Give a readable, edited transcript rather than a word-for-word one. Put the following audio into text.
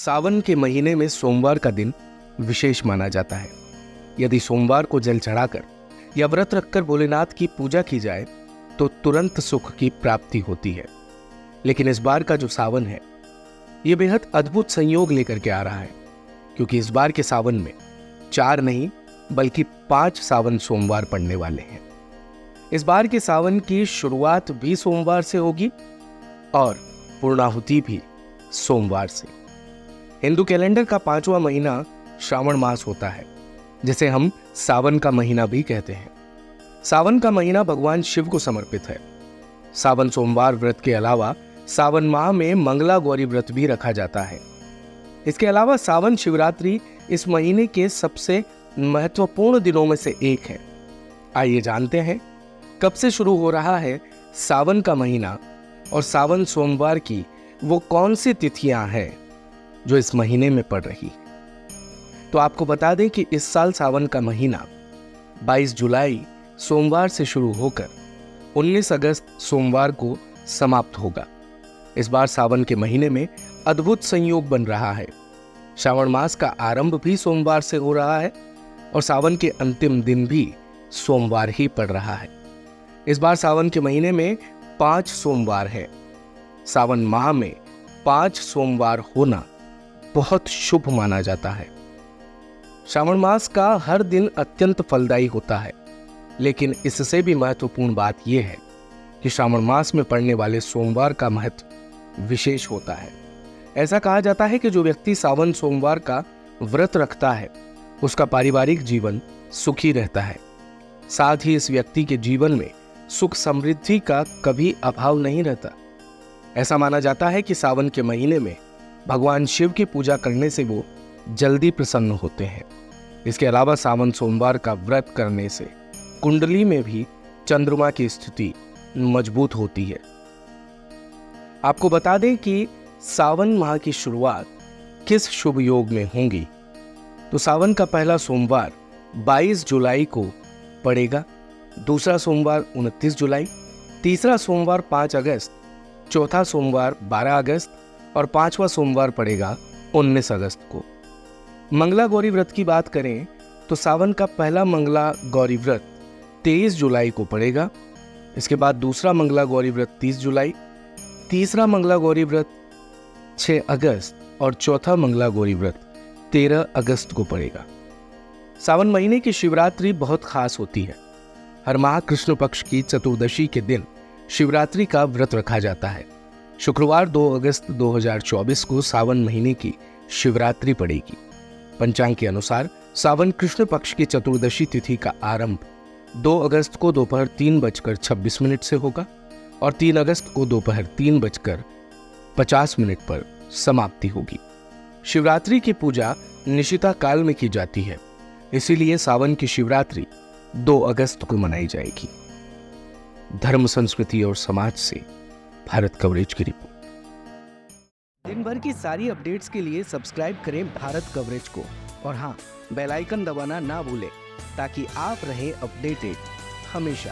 सावन के महीने में सोमवार का दिन विशेष माना जाता है। यदि सोमवार को जल चढ़ाकर या व्रत रखकर भोलेनाथ की पूजा की जाए तो तुरंत सुख की प्राप्ति होती है। लेकिन इस बार का जो सावन है ये बेहद अद्भुत संयोग लेकर के आ रहा है, क्योंकि इस बार के सावन में 4 नहीं बल्कि 5 सावन सोमवार पड़ने वाले हैं। इस बार के सावन की शुरुआत भी सोमवार से होगी और पूर्णाहुति भी सोमवार से। हिंदू कैलेंडर का 5वां महीना श्रावण मास होता है, जिसे हम सावन का महीना भी कहते हैं। सावन का महीना भगवान शिव को समर्पित है। सावन सोमवार व्रत के अलावा सावन माह में मंगला गौरी व्रत भी रखा जाता है। इसके अलावा सावन शिवरात्रि इस महीने के सबसे महत्वपूर्ण दिनों में से एक है। आइए जानते हैं कब से शुरू हो रहा है सावन का महीना और सावन सोमवार की वो कौन सी तिथियां हैं जो इस महीने में पड़ रही है। तो आपको बता दें कि इस साल सावन का महीना 22 जुलाई सोमवार से शुरू होकर 19 अगस्त सोमवार को समाप्त होगा। इस बार सावन के महीने में अद्भुत संयोग बन रहा है। श्रावण मास का आरंभ भी सोमवार से हो रहा है और सावन के अंतिम दिन भी सोमवार ही पड़ रहा है। इस बार सावन के महीने में 5 सोमवार है। सावन माह में 5 सोमवार होना बहुत शुभ माना जाता है। श्रावण मास का हर दिन अत्यंत फलदायी होता है, लेकिन इससे भी महत्वपूर्ण बात यह है कि श्रावण मास में पड़ने वाले सोमवार का महत्व विशेष होता है। ऐसा कहा जाता है कि जो व्यक्ति सावन सोमवार का व्रत रखता है उसका पारिवारिक जीवन सुखी रहता है। साथ ही इस व्यक्ति के जीवन में सुख समृद्धि का कभी अभाव नहीं रहता। ऐसा माना जाता है कि सावन के महीने में भगवान शिव की पूजा करने से वो जल्दी प्रसन्न होते हैं। इसके अलावा सावन सोमवार का व्रत करने से कुंडली में भी चंद्रमा की स्थिति मजबूत होती है। आपको बता दें कि सावन माह की शुरुआत किस शुभ योग में होंगी। तो सावन का पहला सोमवार 22 जुलाई को पड़ेगा, दूसरा सोमवार 29 जुलाई, तीसरा सोमवार 5 अगस्त, चौथा सोमवार 12 अगस्त और 5वां सोमवार पड़ेगा 19 अगस्त को। मंगला गौरी व्रत की बात करें तो सावन का पहला मंगला गौरी व्रत 23 जुलाई को पड़ेगा। इसके बाद दूसरा मंगला गौरी व्रत 30 जुलाई, तीसरा मंगला गौरी व्रत 6 अगस्त और चौथा मंगला गौरी व्रत 13 अगस्त को पड़ेगा। सावन महीने की शिवरात्रि बहुत खास होती है। हर माह कृष्ण पक्ष की चतुर्दशी के दिन शिवरात्रि का व्रत रखा जाता है। शुक्रवार 2 अगस्त 2024 को सावन महीने की शिवरात्रि पड़ेगी। पंचांग के अनुसार सावन कृष्ण पक्ष की चतुर्दशी तिथि का आरंभ 2 अगस्त को दोपहर 3:26 से होगा और 3 अगस्त को दोपहर 3:50 पर समाप्ति होगी। शिवरात्रि की पूजा निशिता काल में की जाती है, इसीलिए सावन की शिवरात्रि 2 अगस्त को मनाई जाएगी। धर्म, संस्कृति और समाज से भारत कवरेज की रिपोर्ट। दिन भर की सारी अपडेट्स के लिए सब्सक्राइब करें भारत कवरेज को और हाँ, बेल आइकन दबाना ना भूलें ताकि आप रहें अपडेटेड हमेशा।